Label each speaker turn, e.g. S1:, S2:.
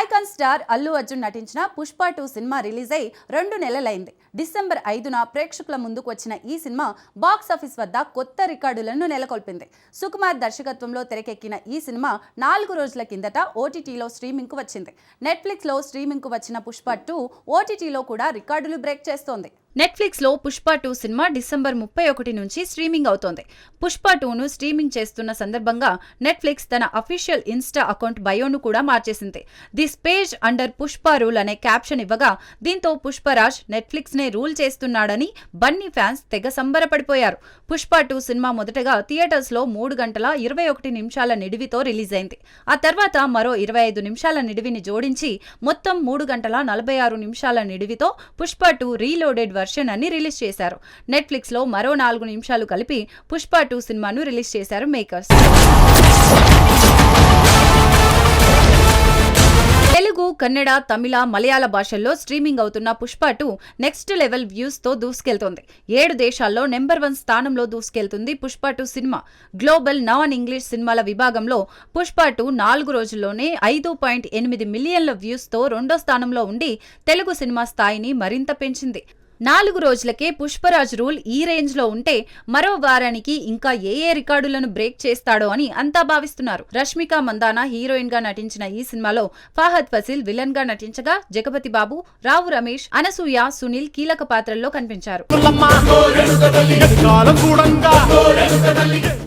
S1: Icon star Allu Arjun నటించిన Pushpa 2 cinema release అయి 2 నెలలైంది. డిసెంబర్ 5న ప్రేక్షకుల ముందుకు వచ్చిన ఈ సినిమా బాక్స్ ఆఫీస్ వద్ద కొత్త రికార్డులను నెలకొల్పింది. సుకుమార్ దర్శకత్వంలో తెరకెక్కిన ఈ సినిమా 4 రోజుల కిందట ఓటీటీలో స్ట్రీమింగ్కు వచ్చింది. నెట్ఫ్లిక్స్లో స్ట్రీమింగ్కు వచ్చిన పుష్ప 2 ఓటీటీలో కూడా రికార్డులు బ్రేక్ చేస్తోంది. నెట్ఫ్లిక్స్లో పుష్ప 2 సినిమా డిసెంబర్ 31 నుంచి స్ట్రీమింగ్ అవుతోంది. పుష్ప 2ను స్ట్రీమింగ్ చేస్తున్న సందర్భంగా నెట్ఫ్లిక్స్ తన అఫీషియల్ ఇన్స్టా అకౌంట్ బయోను కూడా మార్చేసింది. This page under Pushpa rule అనే క్యాప్షన్ ఇవ్వగా, దీంతో పుష్పరాజ్ నెట్ఫ్లిక్స్ నే రూల్ చేస్తున్నాడని బన్నీ ఫ్యాన్స్ తెగ సంబరపడిపోయారు. పుష్ప 2 సినిమా మొదటగా థియేటర్స్ లో 3 గంటల 21 నిమిషాల నిడివితో రిలీజ్ అయింది. ఆ తర్వాత మరో 25 నిమిషాల నిడివిని జోడించి మొత్తం 3 గంటల 46 నిమిషాల నిడివితో పుష్ప 2 రీలోడెడ్ వర్షన్ అని రిలీజ్ చేశారు. నెట్ఫ్లిక్స్ లో మరో 4 నిమిషాలు కలిపి పుష్ప 2 సినిమాను రిలీజ్ చేశారు మేకర్స్. తెలుగు, కన్నడ, తమిళ, మలయాళ భాషల్లో స్ట్రీమింగ్ అవుతున్న పుష్ప 2 నెక్స్ట్ లెవెల్ వ్యూస్ తో దూసుకెళ్తోంది. 7 దేశాల్లో నెంబర్ 1 స్థానంలో దూసుకెళ్తుంది పుష్ప 2 సినిమా. గ్లోబల్ నాన్ ఇంగ్లీష్ సినిమాల విభాగంలో పుష్ప 2 4 రోజుల్లోనే 5.8 మిలియన్ల వ్యూస్ తో 2వ స్థానంలో ఉండి తెలుగు సినిమా స్థాయిని మరింత పెంచింది. 4 రోజులకే పుష్పరాజ్ రూల్ ఈ రేంజ్ లో ఉంటే మరో వారానికి ఇంకా ఏ రికార్డులను బ్రేక్ చేస్తాడో అని అంతా భావిస్తున్నారు. రష్మిక మందాన హీరోయిన్ గా నటించిన ఈ సినిమాలో ఫహద్ ఫసిల్ విలన్ గా నటించగా, జగపతి బాబు, రావు రమేష్, అనసూయ, సునీల్ కీలక పాత్రల్లో కనిపించారు.